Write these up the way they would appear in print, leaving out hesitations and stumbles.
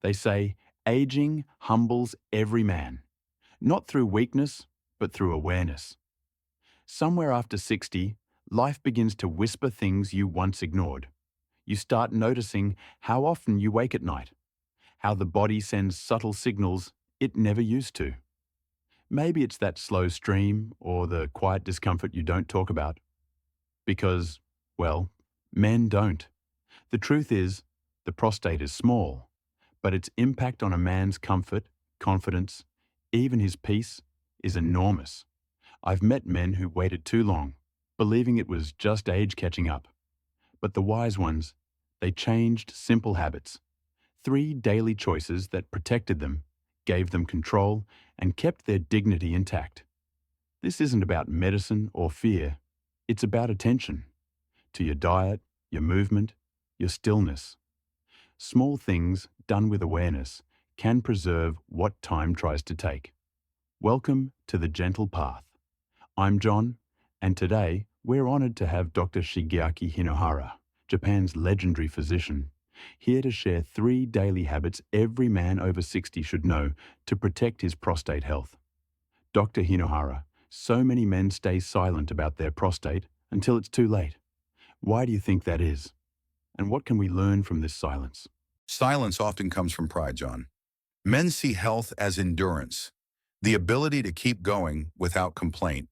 They say aging humbles every man, not through weakness, but through awareness. Somewhere after 60, life begins to whisper things you once ignored. You start noticing how often you wake at night, how the body sends subtle signals it never used to. Maybe it's that slow stream or the quiet discomfort you don't talk about. Because, well, men don't. The truth is, the prostate is small, but its impact on a man's comfort, confidence, even his peace, is enormous. I've met men who waited too long, believing it was just age catching up. But the wise ones, they changed simple habits. 3 daily choices that protected them, gave them control, and kept their dignity intact. This isn't about medicine or fear. It's about attention. To your diet, your movement, your stillness. Small things done with awareness can preserve what time tries to take. Welcome to the gentle path. I'm John, and today we're honored to have Dr. Shigeaki Hinohara, Japan's legendary physician, here to share 3 daily habits every man over 60 should know to protect his prostate health. Dr. Hinohara, so many men stay silent about their prostate until it's too late. Why do you think that is? And what can we learn from this silence? Silence often comes from pride, John. Men see health as endurance, the ability to keep going without complaint.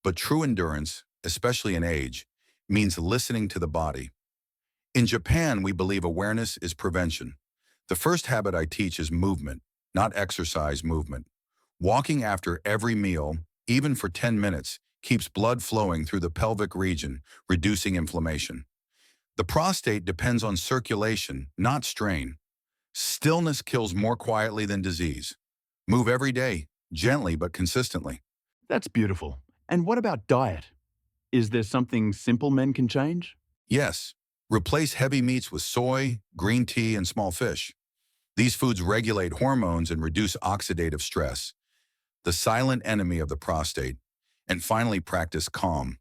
But true endurance, especially in age, means listening to the body. In Japan, we believe awareness is prevention. The first habit I teach is movement, not exercise movement. Walking after every meal, even for 10 minutes, keeps blood flowing through the pelvic region, reducing inflammation. The prostate depends on circulation, not strain. Stillness kills more quietly than disease. Move every day, gently but consistently. That's beautiful. And what about diet? Is there something simple men can change? Yes, replace heavy meats with soy, green tea, and small fish. These foods regulate hormones and reduce oxidative stress, the silent enemy of the prostate. And finally, practice calm.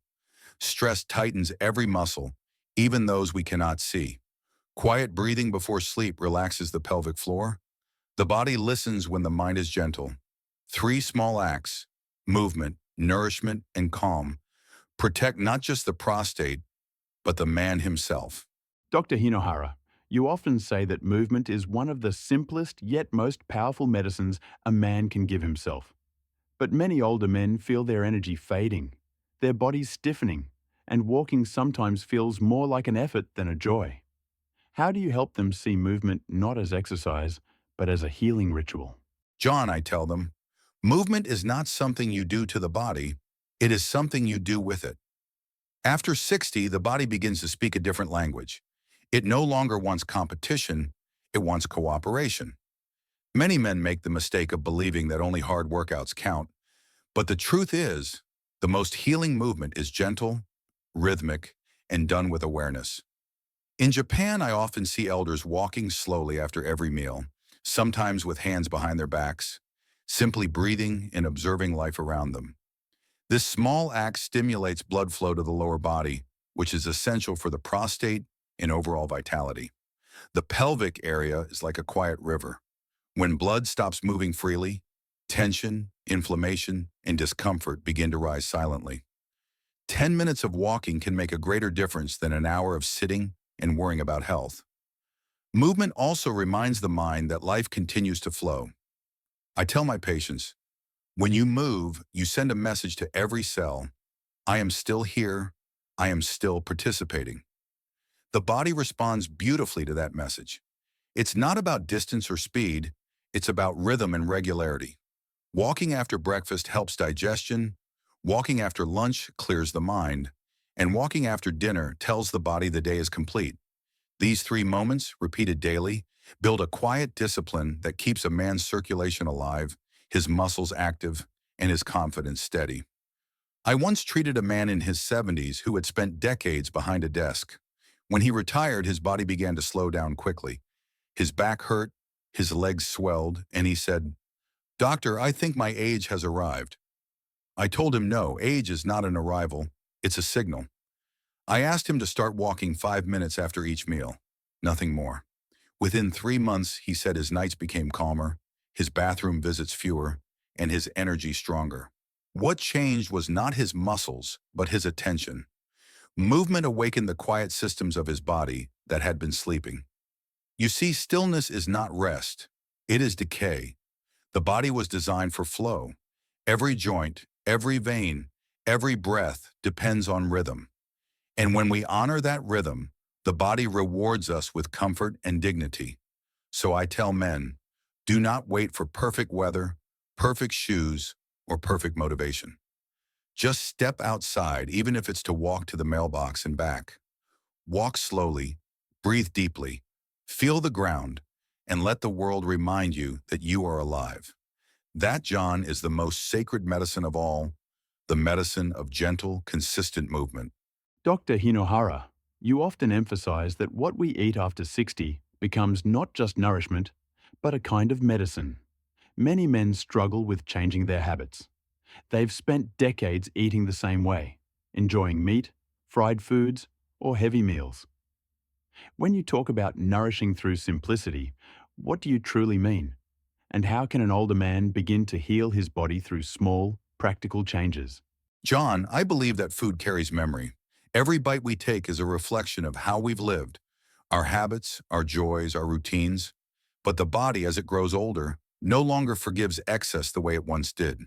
Stress tightens every muscle, even those we cannot see. Quiet breathing before sleep relaxes the pelvic floor. The body listens when the mind is gentle. 3 small acts, movement, nourishment, and calm, protect not just the prostate, but the man himself. Dr. Hinohara, you often say that movement is one of the simplest yet most powerful medicines a man can give himself. But many older men feel their energy fading, their bodies stiffening, and walking sometimes feels more like an effort than a joy. How do you help them see movement not as exercise, but as a healing ritual? John, I tell them, movement is not something you do to the body, it is something you do with it. After 60, the body begins to speak a different language. It no longer wants competition, it wants cooperation. Many men make the mistake of believing that only hard workouts count, but the truth is, the most healing movement is gentle, rhythmic, and done with awareness. In Japan, I often see elders walking slowly after every meal, sometimes with hands behind their backs, simply breathing and observing life around them. This small act stimulates blood flow to the lower body, which is essential for the prostate and overall vitality. The pelvic area is like a quiet river. When blood stops moving freely, tension, inflammation, and discomfort begin to rise silently. 10 minutes of walking can make a greater difference than an hour of sitting and worrying about health. Movement also reminds the mind that life continues to flow. I tell my patients, when you move, you send a message to every cell, I am still here, I am still participating. The body responds beautifully to that message. It's not about distance or speed, it's about rhythm and regularity. Walking after breakfast helps digestion, walking after lunch clears the mind, and walking after dinner tells the body the day is complete. These 3 moments, repeated daily, build a quiet discipline that keeps a man's circulation alive, his muscles active, and his confidence steady. I once treated a man in his 70s who had spent decades behind a desk. When he retired, his body began to slow down quickly. His back hurt, his legs swelled, and he said, "Doctor, I think my age has arrived." I told him no, age is not an arrival, it's a signal. I asked him to start walking 5 minutes after each meal, nothing more. Within 3 months, he said his nights became calmer, his bathroom visits fewer, and his energy stronger. What changed was not his muscles, but his attention. Movement awakened the quiet systems of his body that had been sleeping. You see, stillness is not rest. It is decay. The body was designed for flow. Every joint, every vein, every breath depends on rhythm. And when we honor that rhythm, the body rewards us with comfort and dignity. So I tell men, do not wait for perfect weather, perfect shoes, or perfect motivation. Just step outside, even if it's to walk to the mailbox and back. Walk slowly, breathe deeply, feel the ground, and let the world remind you that you are alive. That, John, is the most sacred medicine of all, the medicine of gentle, consistent movement. Dr. Hinohara, you often emphasize that what we eat after 60 becomes not just nourishment, but a kind of medicine. Many men struggle with changing their habits. They've spent decades eating the same way, enjoying meat, fried foods, or heavy meals. When you talk about nourishing through simplicity, what do you truly mean? And how can an older man begin to heal his body through small, practical changes? John, I believe that food carries memory. Every bite we take is a reflection of how we've lived, our habits, our joys, our routines. But the body, as it grows older, no longer forgives excess the way it once did.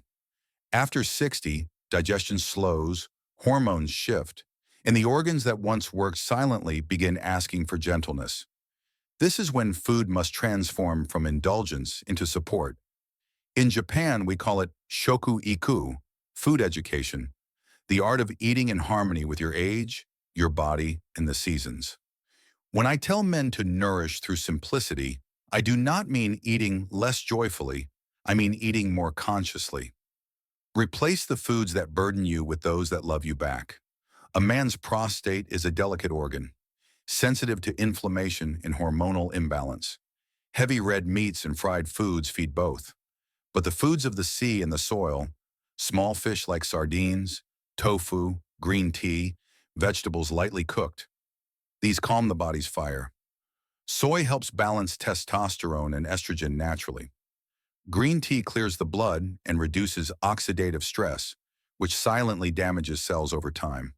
After 60, digestion slows, hormones shift, and the organs that once worked silently begin asking for gentleness. This is when food must transform from indulgence into support. In Japan, we call it shoku iku, food education, the art of eating in harmony with your age, your body, and the seasons. When I tell men to nourish through simplicity, I do not mean eating less joyfully, I mean eating more consciously. Replace the foods that burden you with those that love you back. A man's prostate is a delicate organ, sensitive to inflammation and hormonal imbalance. Heavy red meats and fried foods feed both. But the foods of the sea and the soil, small fish like sardines, tofu, green tea, vegetables lightly cooked, these calm the body's fire. Soy helps balance testosterone and estrogen naturally. Green tea clears the blood and reduces oxidative stress, which silently damages cells over time.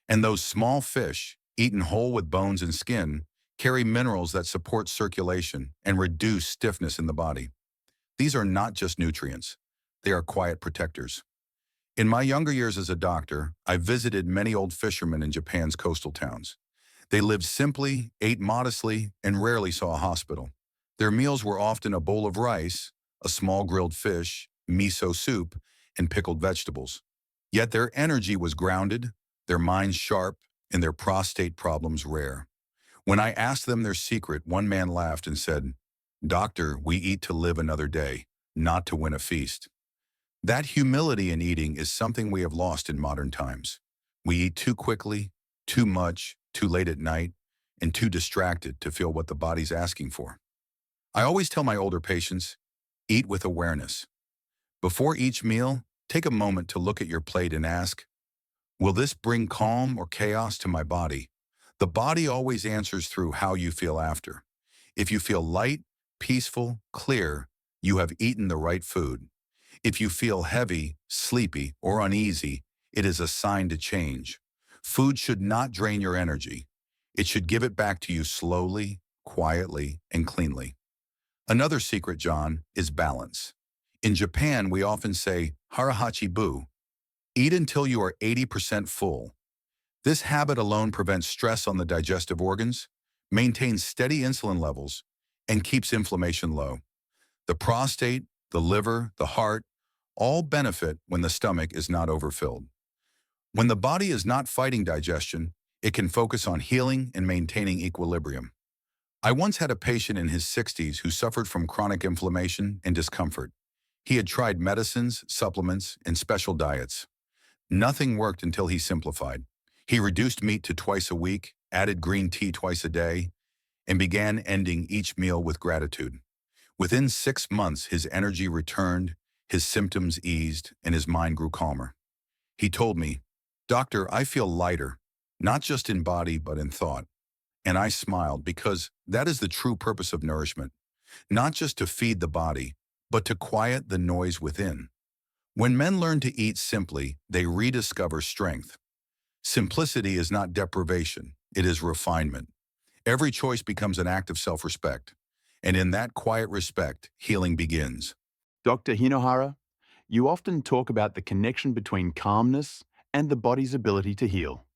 And those small fish, eaten whole with bones and skin, carry minerals that support circulation and reduce stiffness in the body. These are not just nutrients. They are quiet protectors. In my younger years as a doctor, I visited many old fishermen in Japan's coastal towns. They lived simply, ate modestly, and rarely saw a hospital. Their meals were often a bowl of rice, a small grilled fish, miso soup, and pickled vegetables. Yet their energy was grounded, their minds sharp, and their prostate problems rare. When I asked them their secret, one man laughed and said, "Doctor, we eat to live another day, not to win a feast." That humility in eating is something we have lost in modern times. We eat too quickly, too much, too late at night, and too distracted to feel what the body's asking for. I always tell my older patients, eat with awareness. Before each meal, take a moment to look at your plate and ask, will this bring calm or chaos to my body? The body always answers through how you feel after. If you feel light, peaceful, clear, you have eaten the right food. If you feel heavy, sleepy, or uneasy, it is a sign to change. Food should not drain your energy. It should give it back to you slowly, quietly, and cleanly. Another secret, John, is balance. In Japan, we often say, harahachi bu, eat until you are 80% full. This habit alone prevents stress on the digestive organs, maintains steady insulin levels, and keeps inflammation low. The prostate, the liver, the heart, all benefit when the stomach is not overfilled. When the body is not fighting digestion, it can focus on healing and maintaining equilibrium. I once had a patient in his 60s who suffered from chronic inflammation and discomfort. He had tried medicines, supplements, and special diets. Nothing worked until he simplified. He reduced meat to twice a week, added green tea twice a day, and began ending each meal with gratitude. Within 6 months, his energy returned, his symptoms eased, and his mind grew calmer. He told me, "Doctor, I feel lighter, not just in body but in thought." And I smiled because That is the true purpose of nourishment, not just to feed the body, but to quiet the noise within. When men learn to eat simply, they rediscover strength. Simplicity is not deprivation, it is refinement. Every choice becomes an act of self-respect, and in that quiet respect, healing begins. Dr. Hinohara, you often talk about the connection between calmness and the body's ability to heal.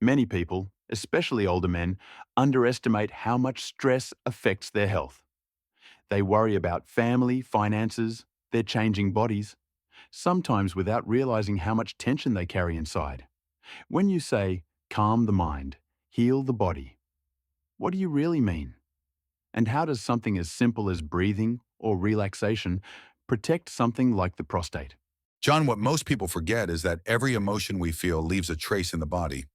Many people, especially older men, underestimate how much stress affects their health. They worry about family, finances, their changing bodies, sometimes without realizing how much tension they carry inside. When you say, calm the mind, heal the body, what do you really mean? And how does something as simple as breathing or relaxation protect something like the prostate? John, what most people forget is that every emotion we feel leaves a trace in the body.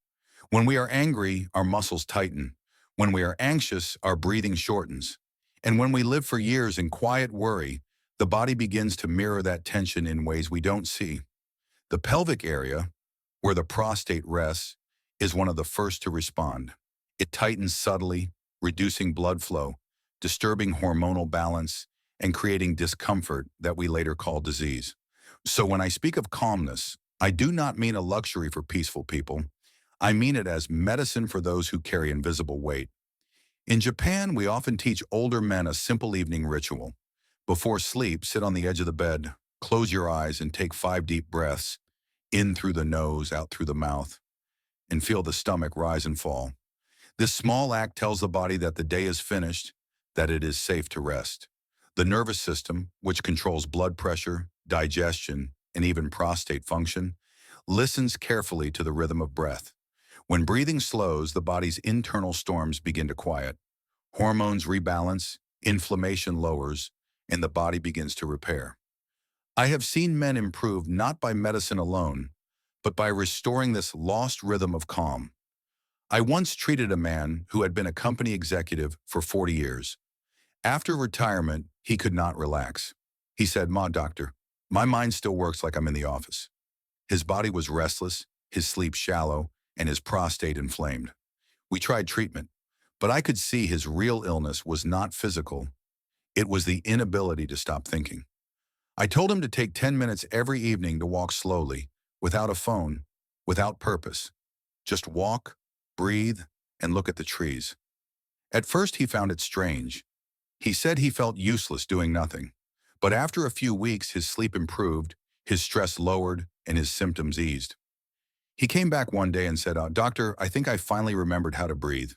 When we are angry, our muscles tighten. When we are anxious, our breathing shortens. And when we live for years in quiet worry, the body begins to mirror that tension in ways we don't see. The pelvic area, where the prostate rests, is one of the first to respond. It tightens subtly, reducing blood flow, disturbing hormonal balance, and creating discomfort that we later call disease. So when I speak of calmness, I do not mean a luxury for peaceful people. I mean it as medicine for those who carry invisible weight. In Japan, we often teach older men a simple evening ritual. Before sleep, sit on the edge of the bed, close your eyes, and take 5 deep breaths, in through the nose, out through the mouth, and feel the stomach rise and fall. This small act tells the body that the day is finished, that it is safe to rest. The nervous system, which controls blood pressure, digestion, and even prostate function, listens carefully to the rhythm of breath. When breathing slows, the body's internal storms begin to quiet. Hormones rebalance, inflammation lowers, and the body begins to repair. I have seen men improve not by medicine alone, but by restoring this lost rhythm of calm. I once treated a man who had been a company executive for 40 years. After retirement, he could not relax. He said, doctor, my mind still works like I'm in the office." His body was restless, his sleep shallow, and his prostate inflamed. We tried treatment, but I could see his real illness was not physical. It was the inability to stop thinking. I told him to take 10 minutes every evening to walk slowly, without a phone, without purpose. Just walk, breathe, and look at the trees. At first, he found it strange. He said he felt useless doing nothing. But after a few weeks, his sleep improved, his stress lowered, and his symptoms eased. He came back one day and said, "Doctor, I think I finally remembered how to breathe."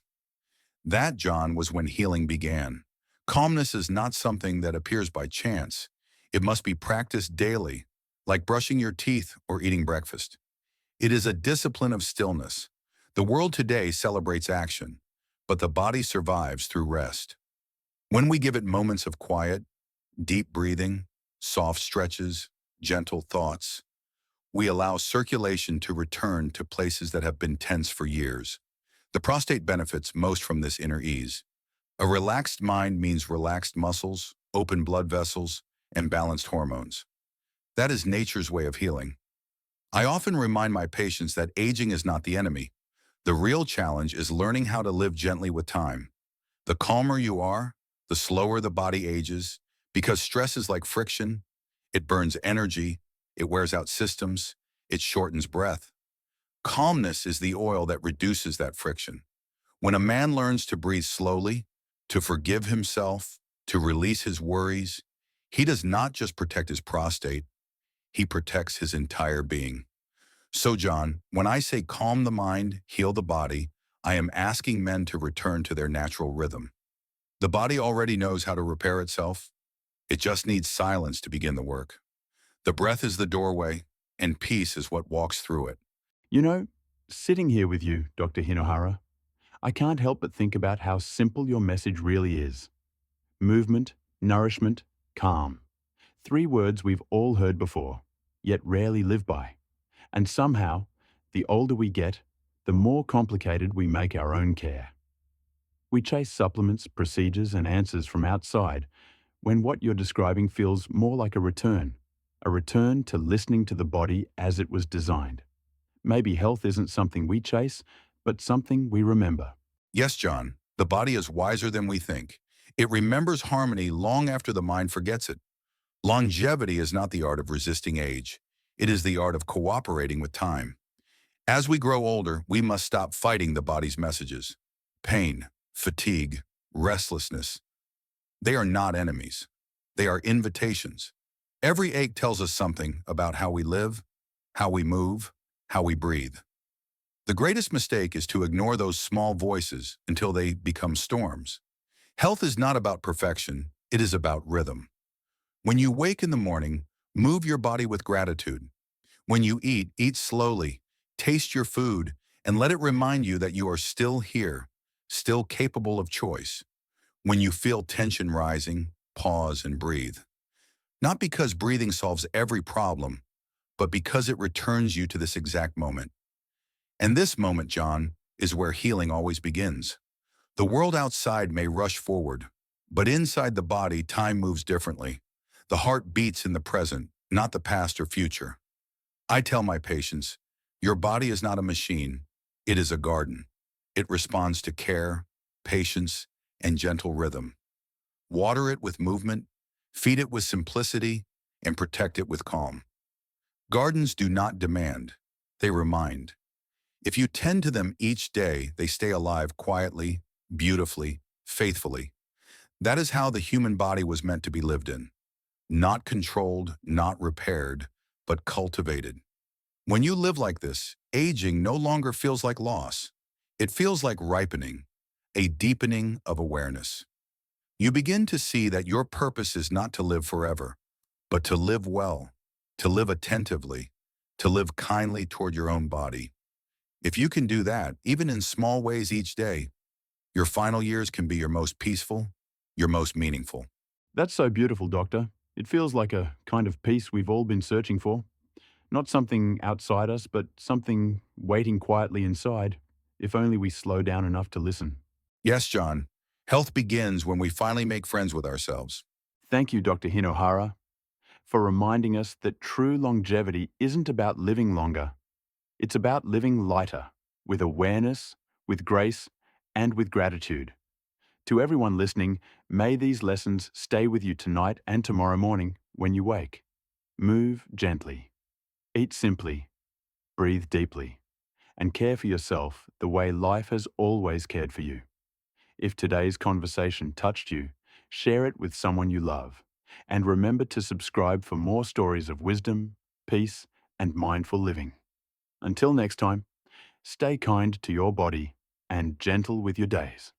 That, John, was when healing began. Calmness is not something that appears by chance. It must be practiced daily, like brushing your teeth or eating breakfast. It is a discipline of stillness. The world today celebrates action, but the body survives through rest. When we give it moments of quiet, deep breathing, soft stretches, gentle thoughts, we allow circulation to return to places that have been tense for years. The prostate benefits most from this inner ease. A relaxed mind means relaxed muscles, open blood vessels, and balanced hormones. That is nature's way of healing. I often remind my patients that aging is not the enemy. The real challenge is learning how to live gently with time. The calmer you are, the slower the body ages, because stress is like friction. It burns energy, it wears out systems, it shortens breath. Calmness is the oil that reduces that friction. When a man learns to breathe slowly, to forgive himself, to release his worries, he does not just protect his prostate, he protects his entire being. So, John, when I say calm the mind, heal the body, I am asking men to return to their natural rhythm. The body already knows how to repair itself. It just needs silence to begin the work. The breath is the doorway, and peace is what walks through it. You know, sitting here with you, Dr. Hinohara, I can't help but think about how simple your message really is. Movement, nourishment, calm. 3 words we've all heard before, yet rarely live by. And somehow, the older we get, the more complicated we make our own care. We chase supplements, procedures, and answers from outside when what you're describing feels more like a return to listening to the body as it was designed. Maybe health isn't something we chase, but something we remember. Yes, John, The body is wiser than we think. It remembers harmony long after the mind forgets it. Longevity is not the art of resisting age. It is the art of cooperating with time. As we grow older, we must stop fighting the body's messages. Pain, fatigue, restlessness. They are not enemies. They are invitations. Every ache tells us something about how we live, how we move, how we breathe. The greatest mistake is to ignore those small voices until they become storms. Health is not about perfection, it is about rhythm. When you wake in the morning, move your body with gratitude. When you eat, eat slowly, taste your food, and let it remind you that you are still here, still capable of choice. When you feel tension rising, pause and breathe. Not because breathing solves every problem, but because it returns you to this exact moment. And this moment, John, is where healing always begins. The world outside may rush forward, but inside the body, time moves differently. The heart beats in the present, not the past or future. I tell my patients, your body is not a machine, it is a garden. It responds to care, patience, and gentle rhythm. Water it with movement, feed it with simplicity, and protect it with calm. Gardens do not demand, they remind. If you tend to them each day, they stay alive quietly, beautifully, faithfully. That is how the human body was meant to be lived in. Not controlled, not repaired, but cultivated. When you live like this, aging no longer feels like loss. It feels like ripening, a deepening of awareness. You begin to see that your purpose is not to live forever, but to live well, to live attentively, to live kindly toward your own body. If you can do that, even in small ways each day, your final years can be your most peaceful, your most meaningful. That's so beautiful, Doctor. It feels like a kind of peace we've all been searching for. Not something outside us, but something waiting quietly inside, if only we slow down enough to listen. Yes, John, health begins when we finally make friends with ourselves. Thank you, Dr. Hinohara, for reminding us that true longevity isn't about living longer. It's about living lighter, with awareness, with grace, and with gratitude. To everyone listening, may these lessons stay with you tonight and tomorrow morning when you wake. Move gently, eat simply, breathe deeply, and care for yourself the way life has always cared for you. If today's conversation touched you, share it with someone you love. And remember to subscribe for more stories of wisdom, peace, and mindful living. Until next time, stay kind to your body and gentle with your days.